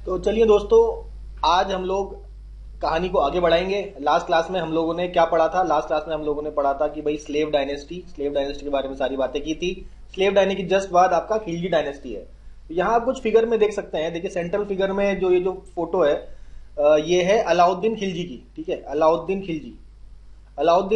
तो चलिए दोस्तों, आज हम लोग कहानी को आगे बढ़ाएंगे। लास्ट क्लास में हम लोगों ने क्या पढ़ा था? लास्ट क्लास में हम लोगों ने पढ़ा था कि भाई स्लेव डायनेस्टी के बारे में सारी बातें की थी। स्लेव डायनेस्टी की जस्ट बाद आपका खिलजी डायनेस्टी है। तो यहाँ आप कुछ फिगर में देख सकते हैं। देखिए सेंट्रल फिगर में जो ये जो फोटो है, ये है अलाउद्दीन खिलजी की। ठीक है, अलाउद्दीन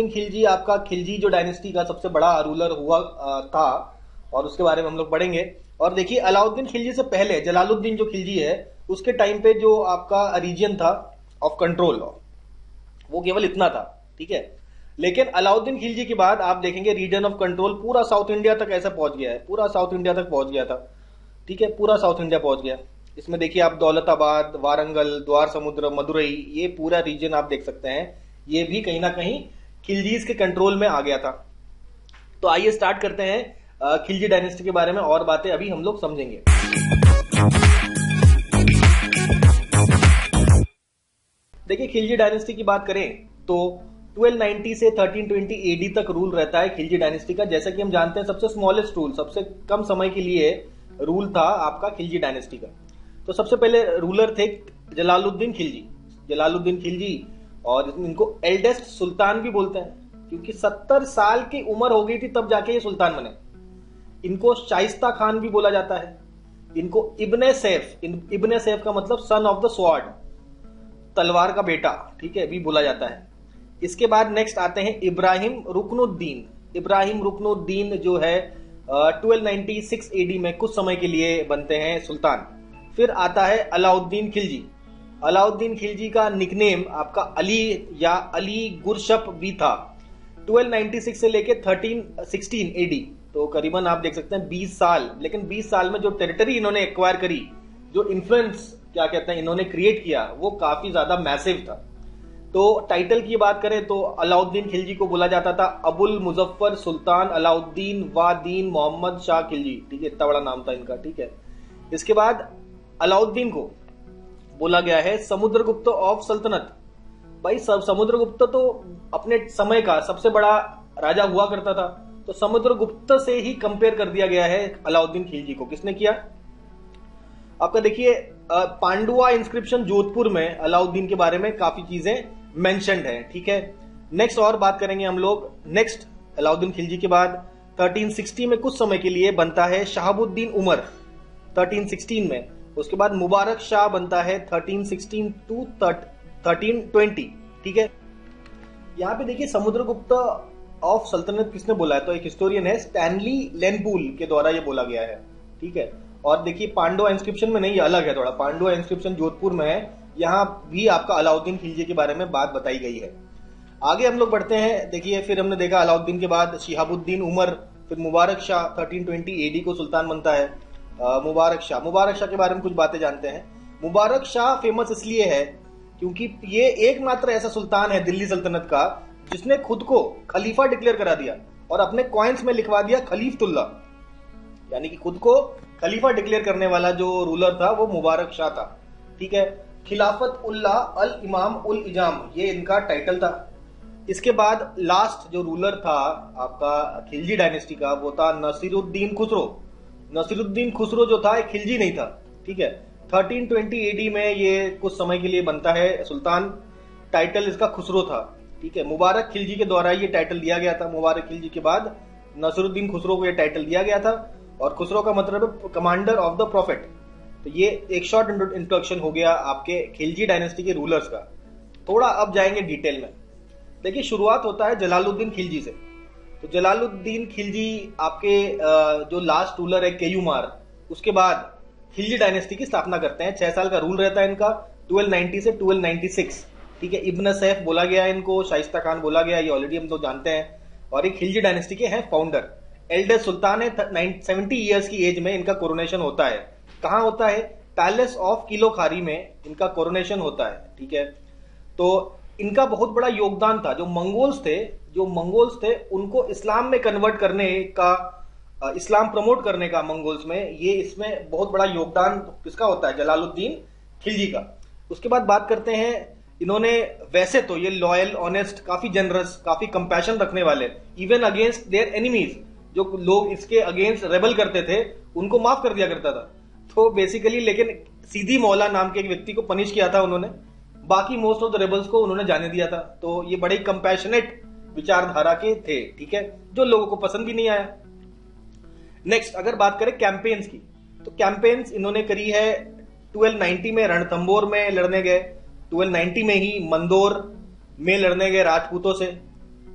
खिलजी आपका खिलजी जो डायनेस्टी का सबसे बड़ा रूलर हुआ था, और उसके बारे में हम लोग पढ़ेंगे। और देखिए अलाउद्दीन खिलजी से पहले जलालुद्दीन जो खिलजी है, उसके टाइम पे जो आपका रीजन था ऑफ कंट्रोल, वो केवल इतना था। ठीक है, लेकिन अलाउद्दीन खिलजी के बाद आप देखेंगे रीजन ऑफ कंट्रोल पूरा साउथ इंडिया तक ऐसा पहुंच गया है, पूरा साउथ इंडिया तक पहुंच गया था। ठीक है, पूरा साउथ इंडिया पहुंच गया। इसमें देखिए आप दौलताबाद, वारंगल, द्वार समुद्र, मदुरई, ये पूरा रीजन आप देख सकते हैं, ये भी कहीं ना कहीं खिलजीज के कंट्रोल में आ गया था। तो आइए स्टार्ट करते हैं खिलजी डायनेस्टी के बारे में, और बातें अभी हम लोग समझेंगे। देखिए खिलजी डायनेस्टी की बात करें तो 1290 से 1320 एडी तक रूल रहता है खिलजी डायनेस्टी का। जैसा कि हम जानते हैं सबसे स्मॉलेस्ट रूल, सबसे कम समय के लिए रूल था आपका खिलजी डायनेस्टी का। तो सबसे पहले रूलर थे जलालुद्दीन खिलजी, और इनको एल्डेस्ट सुल्तान भी बोलते हैं, क्योंकि 70 साल की उम्र हो गई थी तब जाके ये सुल्तान बने। इनको शाइस्ता खान भी बोला जाता है। इनको इब्ने सैफ का मतलब सन ऑफ द स्वॉर्ड, तलवार का बेटा, ठीक है, भी बोला जाता है। इसके बाद नेक्स्ट आते हैं इब्राहिम रुकनुद्दीन जो है 1296 एडी में कुछ समय के लिए बनते हैं सुल्तान। फिर आता है अलाउद्दीन खिलजी का निकनेम आपका अली या अली गुरशप भी था। 1296 से लेके 1316 एडी, तो करीबन आप देख सकते हैं 20 साल। लेकिन 20 साल में जो टेरिटरी इन्होंने एक्वायर करी, जो इन्फ्लुएंस क्या कहते हैं इन्होंने क्रिएट किया, वो काफी ज्यादा मैसिव था। तो टाइटल की बात करें तो अलाउद्दीन खिलजी को बोला जाता था अबुल मुजफ्फर सुल्तान अलाउद्दीन वा दीन मोहम्मद शाह खिलजी। ठीक है, इतना बड़ा नाम था इनका। ठीक है, इसके बाद अलाउद्दीन को बोला गया है समुद्रगुप्त ऑफ सल्तनत। भाई समुद्रगुप्त तो अपने समय का सबसे बड़ा राजा हुआ करता था, तो समुद्रगुप्त से ही कंपेयर कर दिया गया है अलाउद्दीन खिलजी को। किसने किया? आपका देखिए पांडुआ इंस्क्रिप्शन जोधपुर में अलाउद्दीन के बारे में काफी चीजें मेंशन्ड है। ठीक है, नेक्स्ट और बात करेंगे हम लोग। नेक्स्ट अलाउद्दीन खिलजी के बाद 1360 में कुछ समय के लिए बनता है शहाबुद्दीन उमर 1316 में। उसके बाद मुबारक शाह बनता है 1316 टू 1320। ठीक है, यहाँ पे देखिए समुद्रगुप्त ऑफ सल्तनत किसने बोला है? तो एक हिस्टोरियन है स्टैनली लेनपूल के द्वारा ये बोला गया है। ठीक है, और देखिए पांडुआ इंस्क्रिप्शन में नहीं, ये अलग है थोड़ा। पांडुआ इंस्क्रिप्शन जोधपुर में है, यहाँ भी आपका अलाउद्दीन खिलजी के बारे में बात बताई गई है। आगे हम लोग बढ़ते हैं। देखिए फिर हमने देखा अलाउद्दीन के बाद शिहाबुद्दीन उमर, फिर मुबारक शाह 1320 एडी को सुल्तान बनता है। मुबारक शाह के बारे में कुछ बातें जानते हैं। मुबारक शाह फेमस इसलिए है क्योंकि ये एकमात्र ऐसा सुल्तान है दिल्ली सल्तनत का जिसने खुद को खलीफा डिक्लेयर करा दिया और अपने कॉइन्स में लिखवा दिया खलीफतुल्ला, यानी कि खुद को खलीफा डिक्लेयर करने वाला जो रूलर था वो मुबारक शाह था। ठीक है, खिलाफत उल्ला अल इमाम उल इजाम, ये इनका टाइटल था। इसके बाद लास्ट जो रूलर था आपका खिलजी डायनेस्टी का, वो था नसीरुद्दीन खुसरो जो था एक खिलजी नहीं था। ठीक है, 1320 एडी में ये कुछ समय के लिए बनता है सुल्तान। टाइटल इसका खुसरो था। ठीक है, मुबारक खिलजी के द्वारा ये टाइटल दिया गया था। मुबारक खिलजी के बाद नसीरुद्दीन खुसरो को ये टाइटल दिया गया था, और खुसरो का मतलब है कमांडर ऑफ द प्रॉफिट। तो ये एक शॉर्ट इंट्रोडक्शन हो गया आपके खिलजी डायनेस्टी के रूलर्स का। थोड़ा अब जाएंगे डिटेल में। देखिए शुरुआत होता है जलालुद्दीन खिलजी से। तो जलालुद्दीन खिलजी आपके जो लास्ट रूलर है केयूमार, उसके बाद खिलजी डायनेस्टी की स्थापना करते हैं। 6 साल का रूल रहता है इनका, 1290 से 1296। ठीक है, इब्न सैफ बोला गया है इनको, शाइस्ता खान बोला गया, ये ऑलरेडी हम तो जानते हैं। और ये खिलजी डायनेस्टी के हैं फाउंडर। एल्डेस्ट सुल्तान है, 70 ईयर्स की एज में इनका कोरोनेशन होता है। कहां होता है? पैलेस ऑफ किलो खारी में इनका कोरोनेशन होता है। ठीक है, तो इनका बहुत बड़ा योगदान था। जो मंगोल्स थे उनको इस्लाम में कन्वर्ट करने का, इस्लाम प्रमोट करने का मंगोल्स में, ये इसमें बहुत बड़ा योगदान किसका होता है? जलालुद्दीन खिलजी का। उसके बाद बात करते हैं, इन्होंने वैसे तो ये लॉयल, ऑनेस्ट, काफी जनरस, काफी कंपैशन रखने वाले, इवन अगेंस्ट देयर एनिमीज, जो लोग इसके अगेंस्ट रेबल करते थे उनको माफ कर दिया करता था। तो बेसिकली लेकिन सीधी मौला नाम के एक व्यक्ति को पनिश किया था उन्होंने, बाकी मोस्ट ऑफ द रेबल्स को उन्होंने जाने दिया था। तो ये बड़े कंपैशनेट विचारधारा के थे, ठीक है, जो लोगों को पसंद भी नहीं आया। नेक्स्ट अगर बात करें कैंपेन्स की, तो कैंपेन्स इन्होंने करी है 1290 में रणथंबोर में लड़ने गए, 1290 में ही मंदोर में लड़ने गए राजपूतों से।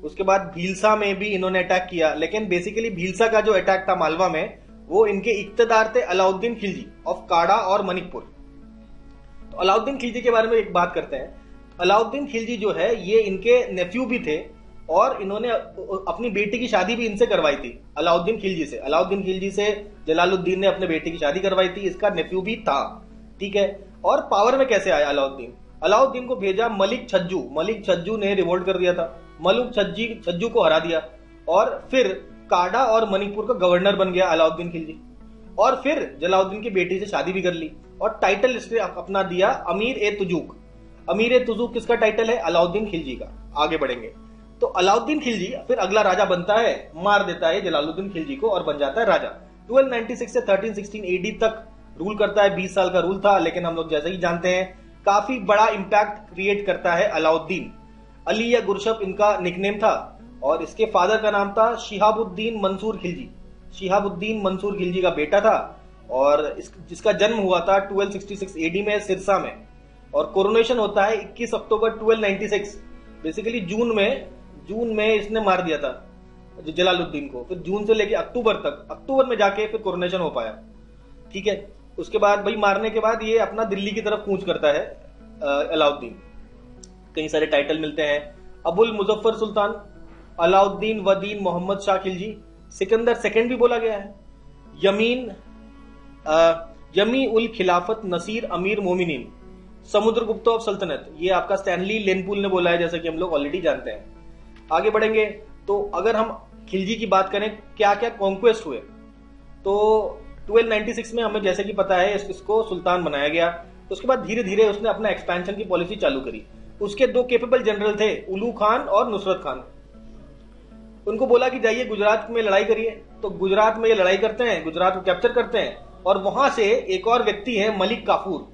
उसके बाद भीलसा में भी इन्होंने अटैक किया, लेकिन बेसिकली भीलसा का जो अटैक था मालवा में, वो इनके इक्तदार थे अलाउद्दीन खिलजी ऑफ काड़ा और मणिकपुर। तो अलाउद्दीन खिलजी के बारे में एक बात करते हैं। अलाउद्दीन खिलजी जो है ये इनके नेफ्यू भी थे और इन्होंने अपनी बेटी की शादी भी इनसे करवाई थी, अलाउद्दीन खिलजी से। अलाउद्दीन खिलजी से जलालुद्दीन ने अपने बेटी की शादी करवाई थी, इसका नेफ्यू भी था, ठीक है। और पावर में कैसे आया अलाउद्दीन? अलाउद्दीन को भेजा मलिक छज्जू, मलिक छज्जू ने रिवोल्ट कर दिया था, मलिक छज्जू को हरा दिया और फिर काड़ा और मणिपुर का गवर्नर बन गया अलाउद्दीन खिलजी। और फिर जलालुद्दीन की बेटी से शादी भी कर ली और टाइटल इसने अपना दिया अमीर ए तुजूक। अमीर ए तुजूक किसका टाइटल है? अलाउद्दीन खिलजी का। आगे बढ़ेंगे तो अलाउद्दीन खिलजी फिर अगला राजा बनता है, मार देता है जलालुद्दीन खिलजी को और बन जाता है राजा। 1296 से 1316 एडी तक रूल करता है, 20 साल का रूल था, लेकिन हम लोग जैसे ही जानते हैं काफी बड़ा इंपैक्ट क्रिएट करता है अलाउद्दीन। अली या गुरशप इनका निकनेम था और इसके फादर का नाम था शिहाबुद्दीन मंसूर खिलजी। शिहाबुद्दीन मंसूर खिलजी का बेटा था और जिसका जन्म हुआ था 1266 एडी में सिरसा में, और कोरोनेशन होता है 21 अक्टूबर 1296। बेसिकली जून में इसने मार दिया था जलालुद्दीन को, फिर जून से लेके अक्टूबर तक, अक्टूबर में जाके फिर कोरोनेशन हो पाया, ठीक है। उसके बाद भाई मारने के बाद ये अपना दिल्ली की तरफ कूच करता है अलाउद्दीन। कई सारे टाइटल मिलते हैं, अबुल मुजफ्फर सुल्तान, अलाउद्दीन वदीन मोहम्मद शाह खिलजी, सिकंदर सेकंड भी बोला गया है, यमी उल खिलाफत नसीर अमीर मोमिनीन, समुद्रगुप्त ऑफ सल्तनत, ये आपका स्टैनली लेनपुल ने बोला है, जैसा कि हम लोग ऑलरेडी जानते हैं। आगे बढ़ेंगे तो अगर हम खिलजी की बात करें क्या क्या कॉन्क्वेस्ट हुए, तो 1296 में हमें जैसे कि पता है इसको सुल्तान बनाया गया। उसके बाद धीरे धीरे उसने अपना एक्सपेंशन की पॉलिसी चालू करी। उसके दो कैपेबल जनरल थे, उलू खान और नुसरत खान। उनको बोला कि जाइए गुजरात में लड़ाई करिए, तो गुजरात में ये लड़ाई करते हैं, गुजरात को कैप्चर करते हैं और वहां से एक और व्यक्ति है मलिक काफूर,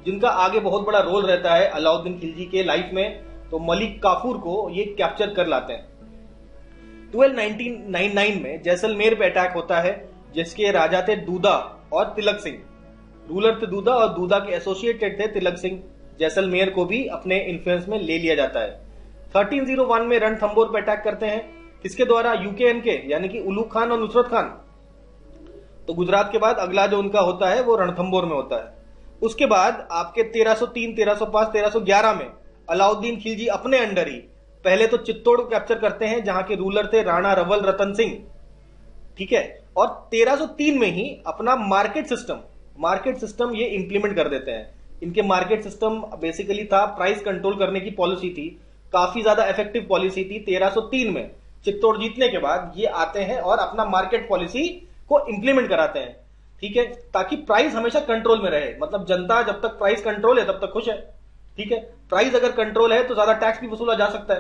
जिनका आगे बहुत बड़ा रोल रहता है अलाउद्दीन खिलजी के लाइफ में। तो मलिक काफूर को ये कैप्चर कर लाते हैं। 1299 में जैसलमेर पे अटैक होता है, जिसके राजा थे दूदा और तिलक सिंह। रूलर थे दूदा और दूदा के एसोसिएटेड थे तिलक सिंह। जैसलमेर को भी अपने इन्फ्लुएंस में ले लिया जाता है। 1301 में रणथंबोर पे अटैक करते हैं, किसके द्वारा? यूकेएन के, यानी कि उलू खान और नुसरत खान। तो गुजरात के बाद अगला जो उनका होता है वो रणथंबोर में होता है। उसके बाद आपके 1303, 1305, 1311 में अलाउद्दीन खिलजी अपने अंडर ही पहले तो चित्तौड़ को कैप्चर करते हैं, जहां के रूलर थे राणा रवल रतन सिंह, ठीक है। और 1303 में ही अपना मार्केट सिस्टम ये इंप्लीमेंट कर देते हैं। इनके मार्केट सिस्टम बेसिकली था प्राइस कंट्रोल करने की पॉलिसी थी, काफी ज्यादा इफेक्टिव पॉलिसी थी। 1303 में चित्तौड़ जीतने के बाद ये आते हैं और अपना मार्केट पॉलिसी को इंप्लीमेंट कराते हैं, ठीक है, ताकि प्राइस हमेशा कंट्रोल में रहे। मतलब जनता जब तक प्राइस कंट्रोल है तब तक खुश है, ठीक है। प्राइस अगर कंट्रोल है तो ज्यादा टैक्स भी वसूला जा सकता है,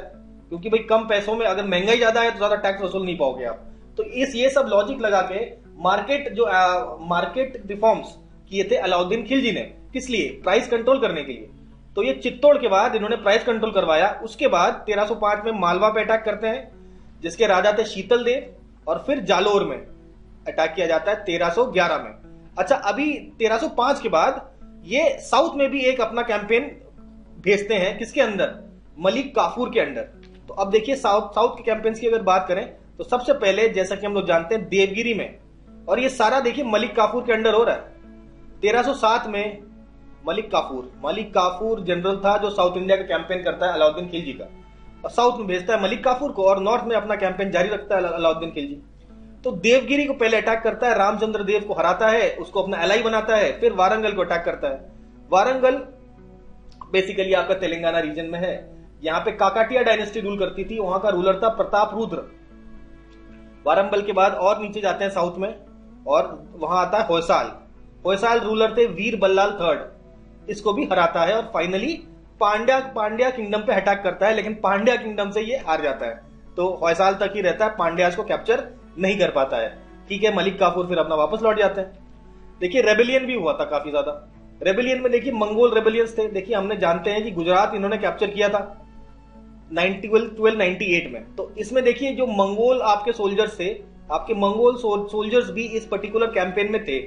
क्योंकि भाई कम पैसों में अगर महंगाई ज्यादा है तो ज्यादा टैक्स वसूल नहीं पाओगे आप। तो ये सब लॉजिक लगा के मार्केट रिफॉर्म्स किए थे अलाउद्दीन खिलजी ने। किस लिए? प्राइस कंट्रोल करने के लिए। तो ये चित्तौड़ के बाद इन्होंने प्राइस कंट्रोल करवाया। उसके बाद 1305 में मालवा पे अटैक करते हैं, जिसके राजा थे शीतल देव, और फिर जालोर में अटैक किया जाता है 1311 में। अच्छा, अभी 1305 के बाद ये साउथ में भी एक अपना कैंपेन भेजते हैं, किसके अंदर? मलिक काफूर के अंडर। तो अब देखिए साउथ के कैंपेन्स की अगर बात करें तो सबसे पहले जैसा कि हम लोग जानते हैं देवगिरी में, और ये सारा देखिए मलिक काफूर के अंडर हो रहा है। 1307 में मलिक काफूर जनरल था जो साउथ इंडिया का कैंपेन करता है अलाउद्दीन खिलजी का, और साउथ में भेजता है मलिक काफूर को और नॉर्थ में अपना कैंपेन जारी रखता है अलाउद्दीन खिलजी। तो देवगिरी को पहले अटैक करता है, रामचंद्र देव को हराता है, उसको अपना एलाई बनाता है। फिर वारंगल को अटैक करता है। वारंगल बेसिकली आपका तेलंगाना रीजन में है। यहाँ पे काकाटिया डायनेस्टी रूल करती थी, वहां का रूलर था प्रताप रुद्र। वारंगल के बाद और नीचे जाते हैं साउथ में, और वहां आता है होयसाल रूलर थे वीर बल्लाल थर्ड, इसको भी हराता है। और फाइनली पांड्या किंगडम पे अटैक करता है, लेकिन पांड्या किंगडम से ये हार जाता है। तो होयसाल तक ही रहता है, पांड्यास को कैप्चर नहीं कर पाता है, ठीक है। मलिक काफूर फिर अपना वापस लौट जाते हैं। देखिए रेबेलियन भी हुआ था काफी ज्यादा। रेबेलियन में देखिए मंगोल रेबेलियंस थे। देखिए हमने जानते हैं कि गुजरात इन्होंने कैप्चर किया था 1298 में। तो इसमें देखिए जो मंगोल आपके सोल्जर्स थे, आपके मंगोल सोल्जर्स भी इस पर्टिकुलर कैंपेन में थे।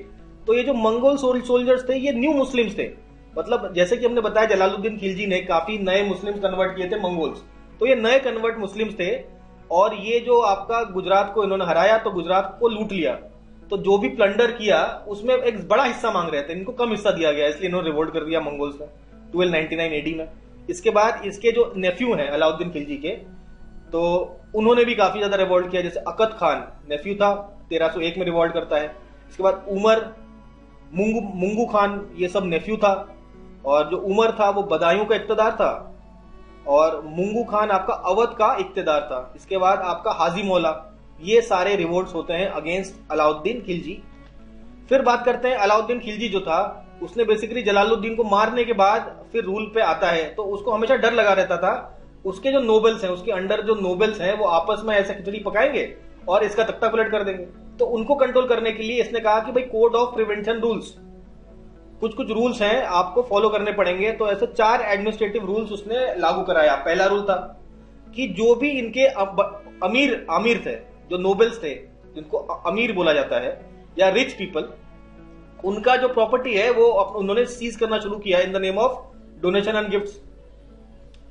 तो ये जो मंगोल सोल्जर्स थे ये न्यू मुस्लिम्स थे, मतलब जैसे कि हमने बताया जलालुद्दीन खिलजी ने काफी नए मुस्लिम्स कन्वर्ट किए थे मंगोल्स, तो ये नए कन्वर्ट मुस्लिम्स थे। और ये जो आपका गुजरात को इन्होंने हराया तो गुजरात को लूट लिया, तो जो भी प्लंडर किया उसमें एक बड़ा हिस्सा मांग रहे थे, इनको कम हिस्सा दिया गया, इसलिए इन्होंने रिवोल्ट कर दिया मंगोल्स ने 1299 एडी में। इसके बाद इसके जो नेफ्यू हैं अलाउद्दीन खिलजी के, तो उन्होंने भी काफी ज्यादा रिवोल्ट किया। जैसे अकद खान नेफ्यू था, 1301 में रिवोल्ट करता है। इसके बाद उमर, मुंगू खान, ये सब नेफ्यू था। और जो उमर था वो बदायूं का इक्तदार था, और मुंगू खान आपका अवध का इक्तदार था। इसके बाद आपका हाजी मौला, ये सारे रिवोल्ट्स होते हैं अगेंस्ट अलाउद्दीन खिलजी। फिर बात करते हैं अलाउद्दीन खिलजी जो था, उसने बेसिकली जलालुद्दीन को मारने के बाद फिर रूल पे आता है, तो उसको हमेशा डर लगा रहता था उसके जो नोबल्स हैं, उसके अंडर जो नोबल्स हैं वो आपस में ऐसे खिचड़ी पकाएंगे और इसका तख्ता पलट कर देंगे। तो उनको कंट्रोल करने के लिए इसने कहा कि भाई कोड ऑफ प्रिवेंशन रूल्स, कुछ कुछ रूल्स हैं आपको फॉलो करने पड़ेंगे। तो ऐसे 4 एडमिनिस्ट्रेटिव रूल्स उसने लागू कराया। पहला रूल था कि जो भी इनके अमीर थे, जो नोबल्स थे जिनको अमीर बोला जाता है या रिच पीपल, उनका जो प्रॉपर्टी है वो उन्होंने सीज करना शुरू किया in the name of donation and gifts,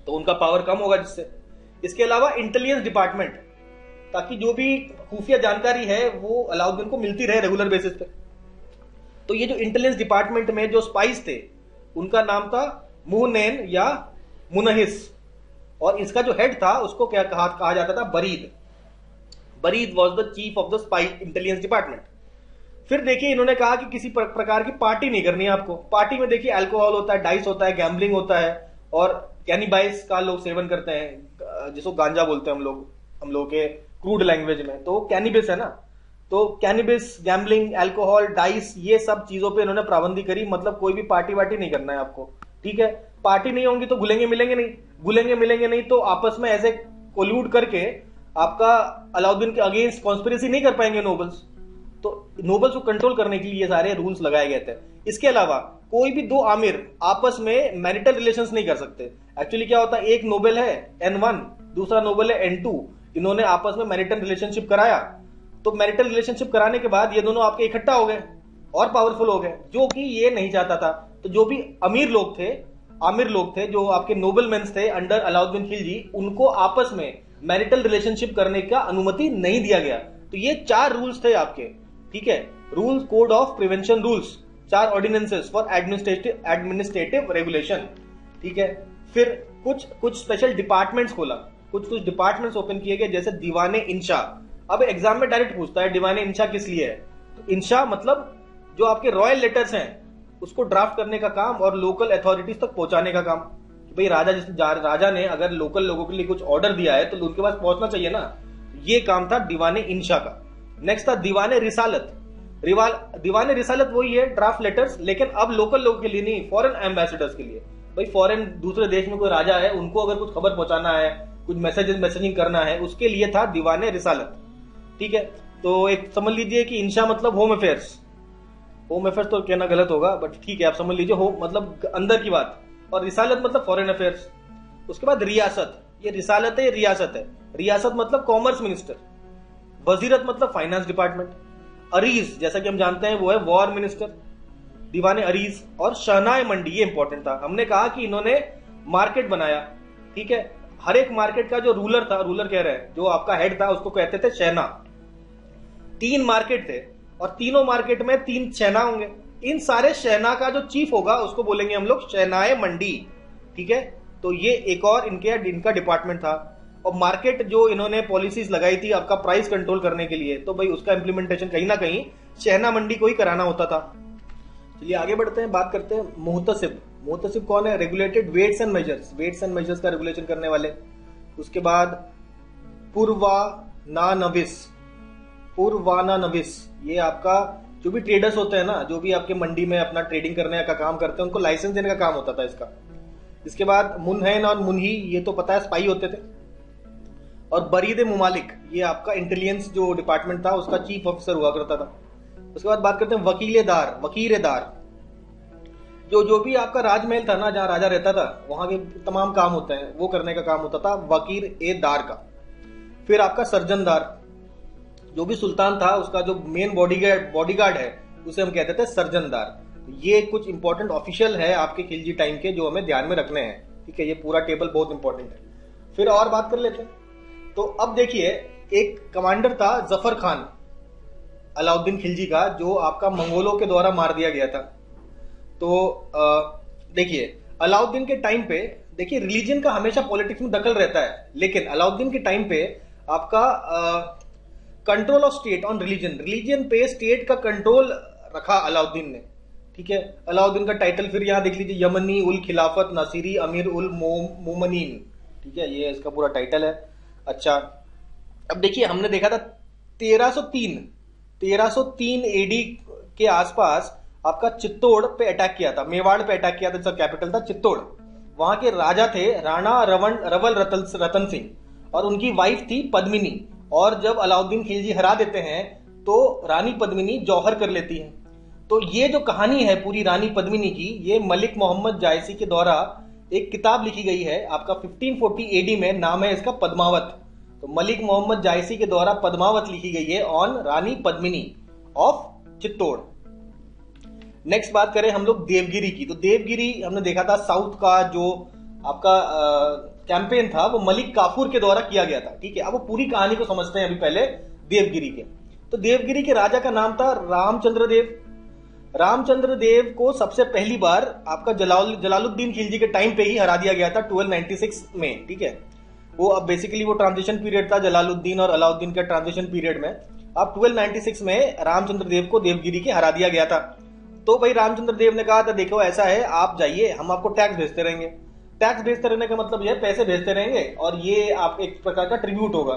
तो उनका पावर कम होगा जिससे। इसके अलावा इंटेलिजेंस डिपार्टमेंट, ताकि जो भी खुफिया जानकारी है वो अलाउद्दीन को मिलती रहे रेगुलर बेसिस पे। तो ये जो इंटेलिजेंस डिपार्टमेंट में जो स्पाइस थे उनका नाम था मुहनैन या मुनहिस, और इसका जो हेड था उसको क्या कहा जाता था, बरीद। बरीद was the chief of the spy intelligence department. फिर देखिए इन्होंने कहा कि किसी प्रकार की पार्टी नहीं करनी है आपको। पार्टी में देखिए अल्कोहल होता है, डाइस होता है, गैम्बलिंग होता है, और कैनिबाइस का लोग सेवन करते हैं, जिसको गांजा बोलते हैं हम लोग के क्रूड लैंग्वेज में, तो कैनिबिस है ना। तो कैनिबिस, गैम्बलिंग, अल्कोहल, डाइस, ये सब चीजों पे इन्होंने पाबंदी करी। मतलब कोई भी पार्टी वार्टी नहीं करना है आपको, ठीक है। पार्टी नहीं होंगी तो घुलेंगे मिलेंगे नहीं, तो आपस में ऐसे कोल्यूड करके आपका अलाउद्दीन के अगेंस्ट कॉन्स्पिरेसी नहीं कर पाएंगे नोबल्स। तो नोबल्स को कंट्रोल करने के लिए ये सारे रूल्स लगाए गए थे। इसके अलावा कोई भी 2 आमिर आपस में मैरिटल रिलेशंस नहीं कर सकते। एक्चुअली क्या होता है, एक नोबल है N1, दूसरा नोबल है N2, इन्होंने आपस में मैरिटल रिलेशनशिप कराया। तो मैरिटल रिलेशनशिप कराने के बाद ये दोनों आपके इकट्ठा हो गए और पावरफुल हो गए, जो कि ये नहीं चाहता था। तो जो भी आमिर लोग थे, जो आपके नोबल मेंस थे अंडर अलाउद्दीन खिलजी, उनको आपस में मैरिटल रिलेशनशिप करने का अनुमति नहीं दिया गया। तो ये 4 रूल्स थे आपके, ठीक है, rules, code of prevention rules, 4 ordinances for administrative regulation, ठीक है। फिर कुछ स्पेशल डिपार्टमेंट्स खोला, कुछ डिपार्टमेंट्स ओपन किए गए, जैसे दीवाने इंशा। अब एग्जाम में डायरेक्ट पूछता है दीवाने इंशा किस लिए है, तो इंशा मतलब जो आपके रॉयल लेटर्स हैं उसको ड्राफ्ट करने का काम और लोकल अथॉरिटीज तक पहुंचाने का काम। भाई राजा ने अगर लोकल लोगों के लिए कुछ ऑर्डर दिया है तो उनके पास पहुंचना चाहिए ना, ये काम था दीवाने इंशा का। नेक्स्ट था दीवाने रिसालत। दीवाने रिसालत वही है, ड्राफ्ट लेटर्स, लेकिन अब लोकल लोगों के लिए नहीं, फॉरेन एम्बेसडर्स के लिए। भाई फॉरेन दूसरे देश में कोई राजा है, उनको अगर कुछ खबर पहुंचाना है, कुछ मैसेजिंग करना है, उसके लिए था दीवाने रिसालत, ठीक है। तो एक समझ लीजिए कि इंशा मतलब होम अफेयर्स तो कहना गलत होगा, बट ठीक है आप समझ लीजिए, होम मतलब अंदर की बात, और रिसालत मतलब फॉरेन अफेयर्स। उसके बाद रियासत, ये रिसालत है, ये रियासत है। रियासत मतलब कॉमर्स मिनिस्टर, वजीरत मतलब फाइनेंस डिपार्टमेंट, अरीज जैसा कि हम जानते हैं वो है वॉर मिनिस्टर, दीवाने अरीज, और शहनाए मंडी, ये इंपॉर्टेंट था। हमने कहा कि इन्होंने मार्केट बनाया, ठीक है। हर एक मार्केट का जो रूलर था, रूलर कह रहे हैं, जो आपका हेड था उसको कहते थे शहना। 3 मार्केट थे और तीनों मार्केट में 3 शहना होंगे। इन सारे शहना का जो चीफ होगा उसको बोलेंगे हम लोग शहनाए मंडी, ठीक है। तो ये एक और इनका डिपार्टमेंट था। और मार्केट जो इन्होंने पॉलिसीज लगाई थी आपका प्राइस कंट्रोल करने के लिए, तो भाई उसका इंप्लीमेंटेशन कहीं ना कहीं शहना मंडी को ही कराना होता था। चलिए आगे बढ़ते हैं, बात करते हैं मुहतसिब। मुहतसिब कौन है, रेगुलेटेड वेट्स एंड मेजर्स का रेगुलेशन करने वाले। उसके बाद पुरवानानविस, ये आपका जो भी ट्रेडर्स होते हैं ना, जो भी आपके मंडी में अपना ट्रेडिंग करने का काम करते हैं, उनको लाइसेंस देने का काम होता था इसका। इसके बाद मुनहैन और मुनही, ये तो पता है स्पाई होते थे। और बरीद मुमालिक, ये आपका इंटेलिजेंस जो डिपार्टमेंट था उसका चीफ ऑफिसर हुआ करता था। उसके बाद बात करते हैं वकीलेदार। जो जो भी आपका राजमहल था ना, जहाँ राजा रहता था, वहां के तमाम काम होते हैं, वो करने का काम होता था वकीर ए दार का। फिर आपका सर्जनदार, जो भी सुल्तान था उसका जो मेन बॉडीगार्ड है उसे हम कहते थे सर्जनदार। ये कुछ इंपॉर्टेंट ऑफिशियल है आपके खिलजी टाइम के, जो हमें ध्यान में रखने हैं, ठीक है। ये पूरा टेबल बहुत इंपॉर्टेंट है। फिर और बात कर लेते हैं। तो अब देखिए, एक कमांडर था जफर खान अलाउद्दीन खिलजी का, जो आपका मंगोलों के द्वारा मार दिया गया था। तो देखिए, अलाउद्दीन के टाइम पे, देखिए रिलीजन का हमेशा पॉलिटिक्स में दखल रहता है, लेकिन अलाउद्दीन के टाइम पे आपका control of state on religion पे स्टेट का कंट्रोल रखा अलाउद्दीन ने, ठीक है। अलाउद्दीन का टाइटल फिर यहां देख लीजिए, यमनी उल खिलाफत नासिरी अमीर उल मोमनीन, ठीक है, ये इसका पूरा टाइटल है। अच्छा, अब देखिए हमने देखा था 1303 एडी के आसपास आपका चित्तौड़ पे अटैक किया था, मेवाड़ पे अटैक किया था, जिसका कैपिटल था चित्तौड़। वहां के राजा थे राणा रवल रतन सिंह, और उनकी वाइफ थी पद्मिनी। और जब अलाउद्दीन खिलजी हरा देते हैं तो रानी पद्मिनी जौहर कर लेती है। तो ये जो कहानी है पूरी रानी पद्मिनी की, ये मलिक मोहम्मद जायसी के द्वारा एक किताब लिखी गई है आपका 1540 एडी में, नाम है इसका पद्मावत। तो मलिक मोहम्मद जायसी के द्वारा पद्मावत लिखी गई है on Rani Padmini of Chittor. Next बात करें हम लोग देवगिरी की। तो देवगिरी हमने देखा था साउथ का जो आपका कैंपेन था वो मलिक काफूर के द्वारा किया गया था, ठीक है। अब वो पूरी कहानी को समझते हैं अभी पहले देवगिरी के। तो देवगिरी के राजा का नाम था रामचंद्र देव। रामचंद्र देव को सबसे पहली बार आपका जलालुद्दीन खिलजी के टाइम पे ही हरा दिया गया था 1296 में, ठीक है। वो अब बेसिकली वो ट्रांजिशन पीरियड था जलालुद्दीन और अलाउद्दीन का ट्रांजिशन पीरियड में। अब 1296 में रामचंद्र देव को देवगिरी के हरा दिया गया था। तो भाई रामचंद्र देव ने कहा था देखो ऐसा है, आप जाइए, हम आपको टैक्स भेजते रहेंगे। टैक्स भेजते रहने का मतलब यह पैसे भेजते रहेंगे, और ये आप एक प्रकार का ट्रिब्यूट होगा,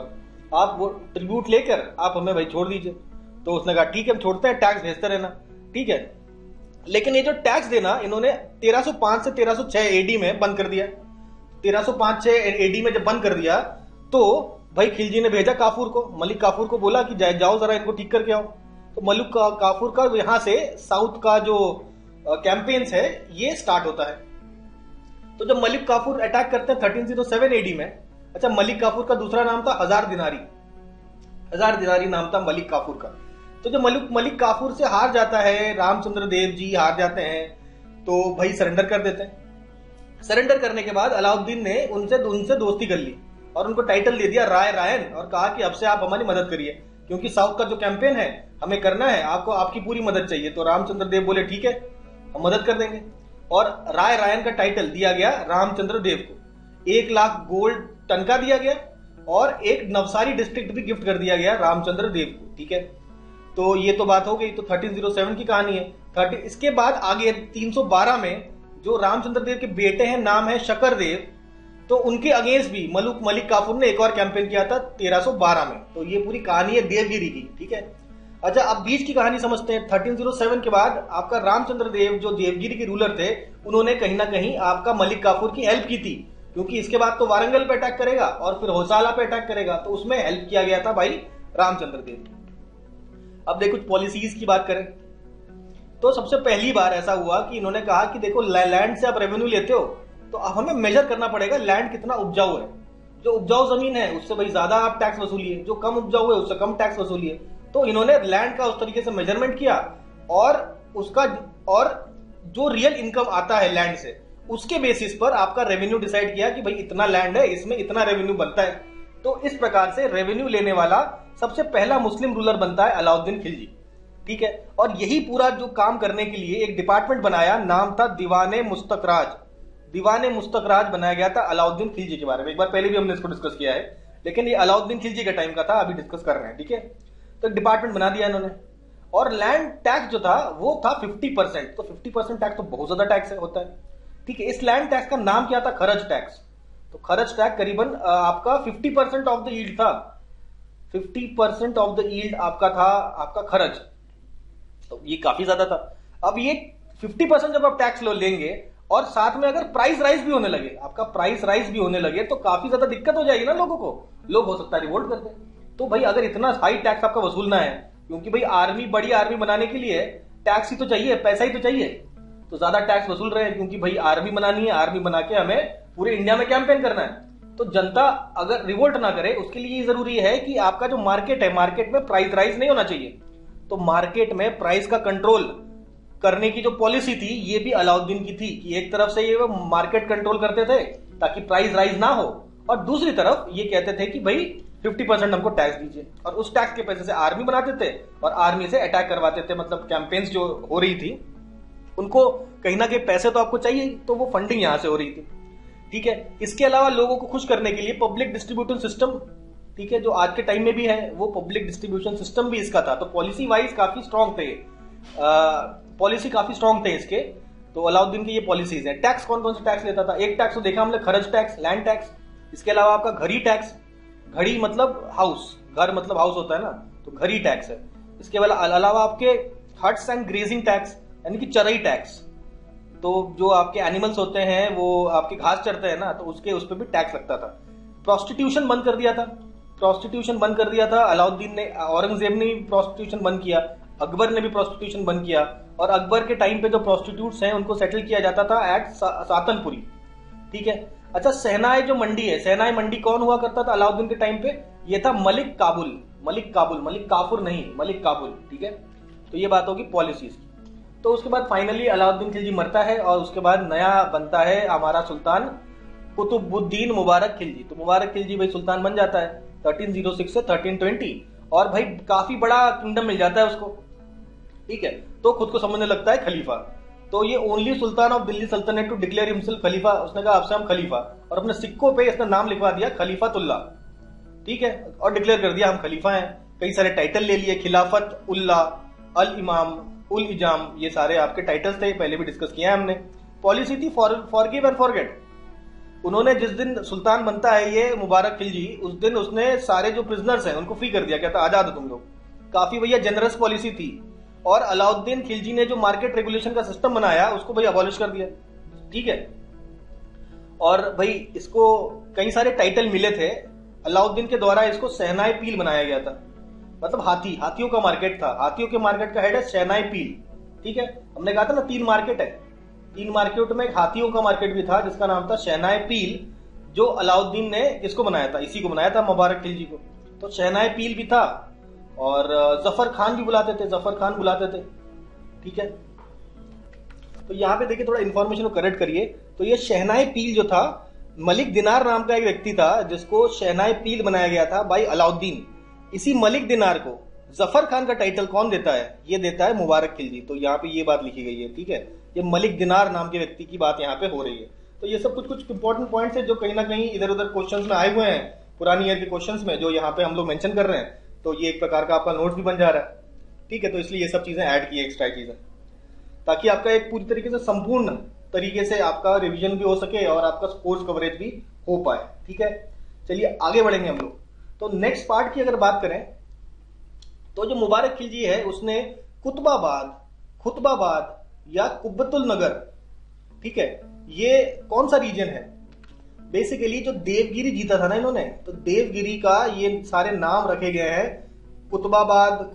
आप वो ट्रिब्यूट लेकर आप हमें भाई छोड़ दीजिए। तो उसने कहा ठीक है हम छोड़ते हैं, टैक्स भेजते रहना, ठीक है। लेकिन ये जो टैक्स देना इन्होंने 1305 से 1306 एडी में बंद कर दिया। 1305-6 एडी में जब बंद कर दिया तो भाई खिलजी ने भेजा काफूर को, मलिक काफूर को बोला कि जाओ जरा इनको ठीक करके आओ। तो मलिक काफूर का यहां से साउथ का जो कैंपेन्स है ये स्टार्ट होता है। तो जब मलिक काफूर अटैक करते हैं 1307 एडी में, अच्छा मलिक काफूर का दूसरा नाम था हजार दिनारी नाम था मलिक काफूर का। तो जब मलिक काफूर से हार जाता है, रामचंद्र देव जी हार जाते हैं, तो भाई सरेंडर कर देते हैं। सरेंडर करने के बाद अलाउद्दीन ने उनसे दोस्ती कर ली और उनको टाइटल दे दिया राय रायन, और कहा कि अब से आप हमारी मदद करिए, क्योंकि साउथ का जो कैंपेन है हमें करना है, आपको आपकी पूरी मदद चाहिए। तो रामचंद्र देव बोले ठीक है हम मदद कर देंगे, और राय रायन का टाइटल दिया गया रामचंद्र देव को। 1 लाख गोल्ड टनका दिया गया और एक नवसारी डिस्ट्रिक्ट भी गिफ्ट कर दिया गया रामचंद्र देव को, ठीक है। तो ये तो बात हो गई, तो 1307 की कहानी है। इसके बाद आगे 312 में जो रामचंद्र देव के बेटे हैं नाम है शकर देव, तो उनके अगेंस्ट भी मलिक काफूर ने एक और कैंपेन किया था 1312 में। तो ये पूरी कहानी है देवगिरी की, ठीक है। अच्छा अब बीच की कहानी समझते हैं। 1307 के बाद आपका रामचंद्र देव जो देवगिरी के रूलर थे, उन्होंने कहीं ना कहीं आपका मलिक काफूर की हेल्प की थी, क्योंकि इसके बाद तो वारंगल पे अटैक करेगा और फिर होसाला पे अटैक करेगा, तो उसमें हेल्प किया गया था भाई रामचंद्र देव। अब देखो पॉलिसीज की बात करें तो सबसे पहली बार ऐसा हुआ कि इन्होंने कहा कि देखो लैंड से आप रेवेन्यू लेते हो तो अब हमें मेजर करना पड़ेगा लैंड कितना उपजाऊ है। जो उपजाऊ जमीन है उससे भाई ज्यादा आप टैक्स वसूलिए, जो कम उपजाऊ है उससे कम टैक्स वसूलिए। तो इन्होंने लैंड का उस तरीके से मेजरमेंट किया और जो रियल इनकम आता है लैंड से उसके बेसिस पर आपका रेवेन्यू डिसाइड किया कि भाई इतना लैंड है इसमें इतना रेवेन्यू बनता है। तो इस प्रकार से रेवेन्यू लेने वाला सबसे पहला मुस्लिम रूलर बनता है अलाउद्दीन खिलजी, ठीक है। और यही पूरा जो काम करने के लिए एक डिपार्टमेंट बनाया, नाम था दीवाने मुस्तकराज बनाया गया था अलाउद्दीन खिलजी के बारे में। एक बार पहले भी हमने इसको डिस्कस किया है, लेकिन ये अलाउद्दीन खिलजी के टाइम का था, अभी डिस्कस कर रहे हैं, ठीक है। तो डिपार्टमेंट बना दिया इन्होंने, और लैंड टैक्स जो था वो था 50%। तो 50% टैक्स तो बहुत ज्यादा टैक्स होता है, ठीक है। इस लैंड टैक्स का नाम क्या था? खरज टैक्स। तो खरज टैक्स करीबन आपका 50% ऑफ द यील्ड था। 50% ऑफ द यील्ड आपका था आपका खरज, तो ये काफी ज्यादा था। अब ये 50% जब आप टैक्स लो लेंगे और साथ में अगर प्राइस राइज भी होने लगे, आपका प्राइस राइज भी होने लगे, तो काफी ज्यादा दिक्कत हो जाएगी ना लोगों को। लोग हो सकता है रिवोल्ट कर दे। तो भाई अगर इतना हाई टैक्स आपका वसूलना है, क्योंकि भाई बड़ी आर्मी बनाने के लिए टैक्स ही तो चाहिए, पैसा ही तो चाहिए, तो ज्यादा टैक्स वसूल रहे हैं क्योंकि भाई आर्मी बनानी है, आर्मी बना के हमें पूरे इंडिया में कैंपेन करना है। तो जनता अगर रिवोल्ट ना करे उसके लिए ये जरूरी है कि आपका जो मार्केट है, मार्केट में प्राइस राइज नहीं होना चाहिए। तो मार्केट में प्राइस का कंट्रोल करने की जो पॉलिसी थी ये भी अलाउद्दीन की थी कि एक तरफ से ये मार्केट कंट्रोल करते थे ताकि प्राइस राइज ना हो, और दूसरी तरफ ये कहते थे कि भाई 50% हमको टैक्स दीजिए, और उस टैक्स के पैसे से आर्मी बनाते थे और आर्मी से अटैक करवाते थे। मतलब कैंपेन्स जो हो रही थी उनको कहीं ना कहीं पैसे तो आपको चाहिए, तो वो फंडिंग यहां से हो रही थी। ठीक है, इसके अलावा लोगों को खुश करने के लिए पब्लिक डिस्ट्रीब्यूशन सिस्टम, ठीक है, जो आज के टाइम में भी है, वो पब्लिक डिस्ट्रीब्यूशन सिस्टम भी इसका था। तो पॉलिसी वाइज काफी स्ट्रांग थे, पॉलिसी काफी स्ट्रांग थे इसके। तो अलाउद्दीन की ये पॉलिसीज है। टैक्स कौन कौन सा टैक्स लेता था? एक टैक्स तो देखा हमने, खर्च टैक्स, लैंड टैक्स। इसके अलावा आपका घड़ी टैक्स, घड़ी मतलब हाउस, घर मतलब हाउस होता है ना, तो घड़ी टैक्स है। इसके अलावा आपके हट्स एंड ग्रेजिंग टैक्स, यानी कि चराई टैक्स। तो जो आपके एनिमल्स होते हैं वो आपके घास चरते हैं ना, तो उसके उस पर भी टैक्स लगता था। प्रोस्टिट्यूशन बंद कर दिया था, प्रोस्टिट्यूशन बंद कर दिया था अलाउद्दीन ने। औरंगजेब ने भी प्रोस्टिट्यूशन बंद किया, अकबर ने भी प्रोस्टिट्यूशन बंद किया, और अकबर के टाइम पे जो प्रोस्टिट्यूट्स हैं उनको सेटल किया जाता था एट सातनपुरी। ठीक है। अच्छा, सहनाई जो मंडी है, सहनाई मंडी कौन हुआ करता था अलाउद्दीन के टाइम पे? ये था मलिक काबुल, मलिक काबुल, मलिक काफुर नहीं, मलिक काबुल। ठीक है, तो ये बात होगी पॉलिसीज की। तो उसके बाद फाइनली अलाउद्दीन खिलजी मरता है और उसके बाद नया बनता है हमारा सुल्तान कुतुबुद्दीन मुबारक खिलजी। तो मुबारक खिलजी भाई सुल्तान बन जाता है 1306 से 1320, और भाई काफी बड़ा किंगडम मिल जाता है उसको। ठीक है, तो खुद को समझने लगता है खलीफा। तो ये ओनली सुल्तान ऑफ दिल्ली सल्तनत टू डिक्लेयर हिमसेल्फ खलीफा। उसने कहा आपसे हम खलीफा, और अपने सिक्कों पे इसने नाम लिखवा दिया खलीफतुल्ला। ठीक है, और डिक्लेयर कर दिया हम खलीफा हैं। कई सारे टाइटल ले लिए, खिलाफत उल्ला, अल इमाम, उल इजाम, ये सारे आपके टाइटल्स थे, पहले भी डिस्कस किया है हमने। पॉलिसी थी फॉरगिव एंड फॉरगेट। उन्होंने जिस दिन सुल्तान बनता है ये मुबारक खिलजी, उस दिन उसने सारे जो प्रिजनर्स हैं उनको फ्री कर दिया, कहता आजाद हो तुम लोग। काफी भैया जनरस पॉलिसी थी। और अलाउद्दीन खिलजी ने जो मार्केट रेगुलेशन का सिस्टम बनाया उसको भाई अबॉलिश कर दिया। ठीक है, और भाई इसको कई सारे टाइटल मिले थे अलाउद्दीन के द्वारा। इसको शहनाई पील बनाया गया था, मतलब हाथियों का मार्केट था। हाथियों के मार्केट का हेड है शहनाई पील। ठीक है, हमने कहा था ना 3 मार्केट है, 3 मार्केट में एक हाथियों का मार्केट भी था जिसका नाम था शहनाई पील, जो अलाउद्दीन ने इसको बनाया था, इसी को बनाया था मुबारक खिलजी को। तो शहनाई पील भी था, और जफर खान भी बुलाते थे, जफर खान बुलाते थे। ठीक है, तो यहाँ पे देखिए थोड़ा इन्फॉर्मेशन को करेक्ट करिए। तो ये शहनाई पील जो था, मलिक दिनार नाम का एक व्यक्ति था जिसको शहनाई पील बनाया गया था बाई अलाउद्दीन। इसी मलिक दिनार को जफर खान का टाइटल कौन देता है? ये देता है मुबारक खिलजी। तो यहाँ पे ये बात लिखी गई है। ठीक है, ये मलिक दिनार नाम के व्यक्ति की बात यहाँ पे हो रही है। तो ये सब कुछ इंपॉर्टेंट पॉइंट्स है जो कहीं ना कहीं इधर उधर क्वेश्चंस में आए हुए हैं, पुरानी ईयर के क्वेश्चंस में, जो यहाँ पे हम लोग मेंशन कर रहे हैं। तो ये एक प्रकार का आपका नोट्स भी बन जा रहा है। ठीक है, तो इसलिए ये सब चीजें ऐड की, एक्स्ट्रा चीजें, ताकि आपका एक पूरी तरीके से संपूर्ण तरीके से आपका रिवीजन भी हो सके और आपका कोर्स कवरेज भी हो पाए। ठीक है, चलिए आगे बढ़ेंगे हम लोग। तो नेक्स्ट पार्ट की अगर बात करें तो जो मुबारक खिलजी है उसने खुतबाबाद या कुब्बतुल नगर, ठीक है, ये कौन सा रीजन है? बेसिकली जो देवगिरी जीता था ना इन्होंने, तो देवगिरी का ये सारे नाम रखे गए हैं, खुतबाबाद,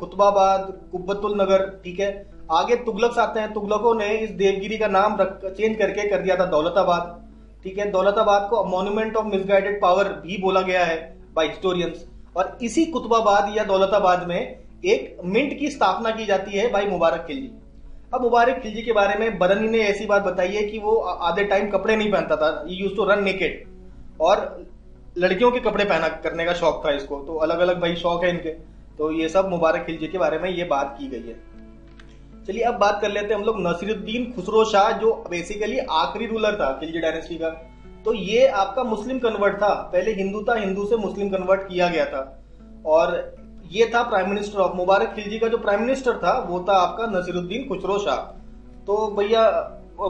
कुब्बतुल नगर। ठीक है, आगे तुगलक आते हैं, तुगलकों ने इस देवगिरी का नाम चेंज करके कर दिया था दौलताबाद। ठीक है, दौलताबाद को मॉन्यूमेंट ऑफ मिसगाइडेड पावर भी बोला गया है बाय हिस्टोरियंस। और इसी कुतुबाबाद या दौलताबाद में एक मिंट की स्थापना की जाती है बाय मुबारक खिलजी। अब मुबारक खिलजी के बारे में बरनी ने ऐसी बात बताई है कि वो आधे टाइम कपड़े नहीं पहनता था, he used to run naked, और लड़कियों के कपड़े पहना करने का शौक था इसको। तो अलग अलग भाई शौक है इनके। तो ये सब मुबारक खिलजी के बारे में ये बात की गई है। चलिए अब बात कर लेते हैं हम लोग नसीरुद्दीन खुसरो शाह, जो बेसिकली आखिरी रूलर था खिलजी डायनेस्टी का। तो ये आपका मुस्लिम कन्वर्ट था, पहले हिंदू था, हिंदू से मुस्लिम कन्वर्ट किया गया था, और ये था प्राइम मिनिस्टर ऑफ। मुबारक खिलजी का जो प्राइम मिनिस्टर था वो था आपका नसीरुद्दीन खुसरो शाह। तो भैया